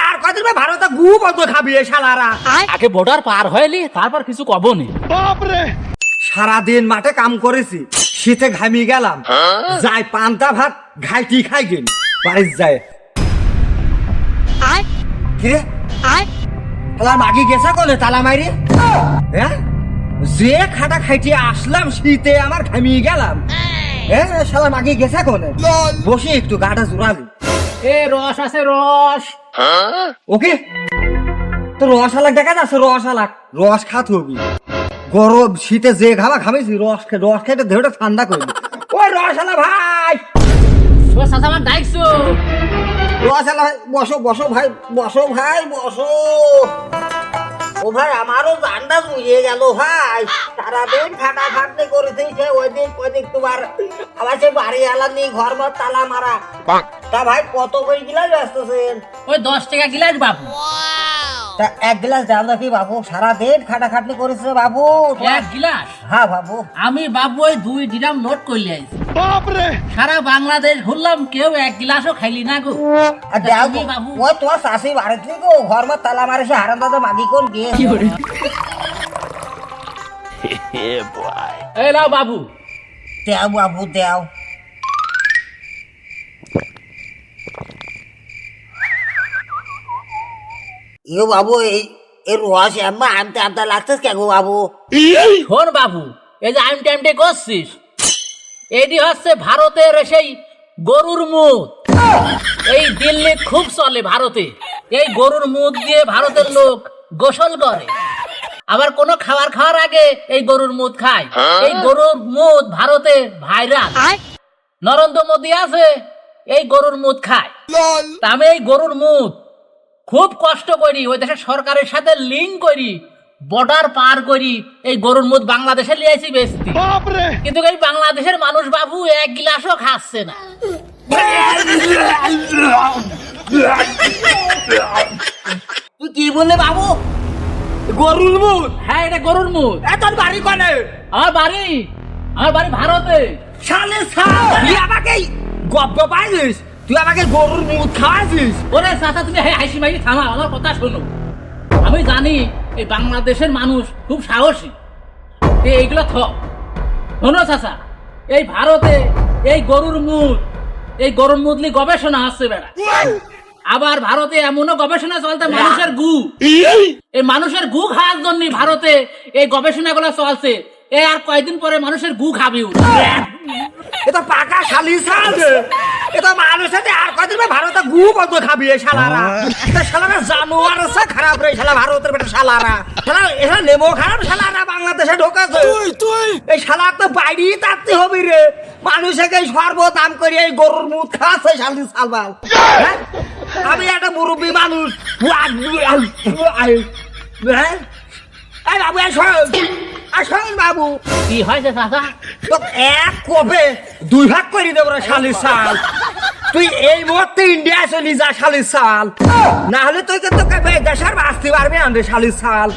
আর কদিন ভারত গু বন্ধ খাবি শালারা। আগে বর্ডার পার হয়লি তারপর কিছু কবনি। সারাদিন মাঠে কাম করেছি, শীতে ঘামি গেলাম, যাই পান্তা ভাত ঘাইটি খাই গেল বাড়ির যায়। কিরে তালা মাগি গেছে কলে তালা মাইরে? হ্যাঁ যে খাটা খাইটি আসলাম শীতে আমার ঘামিয়ে গেলাম, হ্যাঁ শালা মাগি গেছে কলে? বসে একটু গাটা জোরালি। এ রস আছে রস। ওকে তো রস আলাক দেখা যাচ্ছে, রস আলাক রস খাত হবি। গরম শীতে যে ঘামা ঘামেছি, রস খেতে দেহটা ঠান্ডা করবি। ওই রস আলা ভাই, ও চাচা আমার ডাকছো। রস আলা ভাই বসো বসো ভাই, বসো ভাই বসো। ও ভাই আমারও জানটা জুড়িয়ে গেল ভাই, সারাদিন খাটা খাটতে করেছে। ওই দিক তোমার আবার সে বাড়ি আলা নেই, ঘর ঘর তালা মারা। তা ভাই কত করে গিলাস ব্যস্তছেন? ওই 10 টাকা গিলাস বাবু। তা এক গ্লাস দাও নাকি বাবু? সারাদিন খাটা খাটনি করেছে বাবু। 1 গিলাস? হ্যাঁ বাবু। আমি বাবু ওই 2 দিরাম নোট করলে আইছি। সারা বাংলাদেশ ঘুরলাম, কেউ 1 গিলাসও খাইলি না গো। আর দাও তুমি বাবু। ওই তোমার শাশি বাড়িতে গো, ঘর মা তালা মারে সে হারাম দাদা মাগি কোন গিয়ে। এই লাও বাবু। দেও বাবু দেও। ইও বাবু এই রস এমন আনতে আনতে লাগতেস কে গো বাবু? শোন বাবু, এই যে আইম টাইমটে করছিস, এটি হচ্ছে ভারতের সেই গরুর মুখ। এই দিল্লি খুব চলে ভারতে। এই গরুর মুখ দিয়ে ভারতের লোক গোসল করে, আবার কোনো খাবার খাওয়ার আগে এই গরুর মুখ খায়। এই গরুর মুখ ভারতে ভাইরাল। নরেন্দ্র মোদী আছে, এই গরুর মুখ খায়। তা আমি এই গরুর মুখ খুব কষ্ট করি, ওই দেশের সরকারের সাথে লিঙ্ক করি, বর্ডার পার করি, এই গরুর মুখ বাংলাদেশে নিয়ে আসি বেচতি। কিন্তু এই বাংলাদেশের মানুষ বাবু 1 গিলাসও খাচ্ছে না। তুই কি বললে বাবু? গরুর মুখ? হ্যাঁ এটা গরুর মুখ। তোর বাড়ি কোনে? আমার বাড়ি ভারতে। শালে শাল, তুই আমাকে গপ্প পাইছিস? তুই আমাকে গরুর মুখ খাওয়াছিস? ওরে চাচা তুমি হাসি মাইছি থামা, আমার কথা শোনো। আমি জানি এই বাংলাদেশের মানুষ খুব সাহসী, এইগুলো শোনো চাচা, এই ভারতে এই গরুর মুখ নিয়ে গবেষণা হচ্ছে বেড়া। আবার ভারতে এমনও গবেষণা চলতে মানুষের গু, এই মানুষের গু খাওয়ার জন্য ভারতে এই গবেষণাগুলো চলছে। এ আর কয়েকদিন পরে মানুষের গু খাবি। এটা পাকা শালি শাল, এটা মানুষের আর কদিন ভারতে গু বন্ধ খাবি এই শালারা। শালারা জানোয়ার আছে খারাপ রে শালা, ভারতের বেটা শালারা। শালা এরা নেমো খারাপ শালারা বাংলাদেশে ঢোকাছে। এই শালা তো বাইরেই তাড়তে হবে রে, মানুষকে সর্বদাম করে এই গরুর মুখ খাচ্ছে শালি শালবাল। আমি একটা মুরব্বী মানুষ। হ্যাঁ এই বাবু আসল বাবু। কি হয়েছে চাচা? তো এক কবে 2 ভাগ করে দেবো রে শালি শাল। তুই এই মুহূর্তে ইন্ডিয়া চলি যা শালি শাল, না হলে তুই কিন্তু দেশের বাঁচতে পারবি না রে শালি শাল।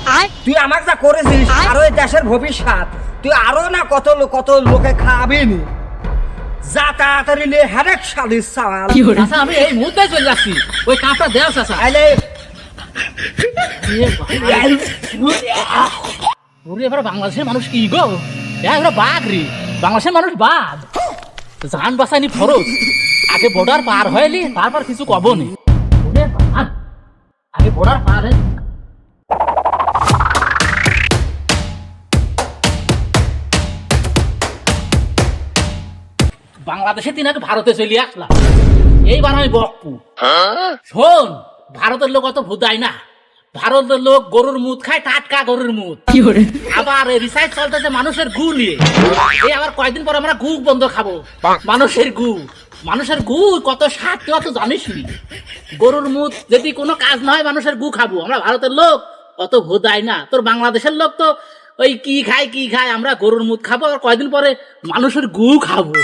তুই আমাকে যা করেছিস আরো এই দেশের ভবিষ্যৎ, তুই আরো না কত লোকে খাবি নি। যা তাড়াতাড়ি নে হ্যারেক শালি শাল। চাচা আমি এই মুহূর্তে চলে যাচ্ছি, ওই কাপটা দেও চাচা। আইলে ওরে এবার বাংলাদেশের মানুষ কি গো, এবার বাঘ রে, বাংলাদেশের মানুষ বাঘ। জান বাঁচাইনি ফরজ, আগে বর্ডার পার হয়লি তারপর কিছু কবনি। আগে বর্ডার পার হয়ে বাংলাদেশে 3 আগে ভারতে চলে আসলাম। এইবার আমি বকপু। শোন, ভারতের লোক অত ভুদায় না, ভারতের লোক গরুর মুখ খায়, টাটকা গরুর মুখ। আবার রিসার্চ চলতেছে মানুষের গু নিয়ে। এই আবার কয়েকদিন পর আমরা গু বন্ধ খাবো, মানুষের গু কত স্বাদ তুই অত জানিস নি। গরুর মুখ যদি কোনো কাজ না হয় মানুষের গু খাবো। আমরা ভারতের লোক অত ভুদায় না, তোর বাংলাদেশের লোক তো ওই কি খায়, আমরা গরুর মুখ খাবো, আর কয়েকদিন পরে মানুষের গু খাবো।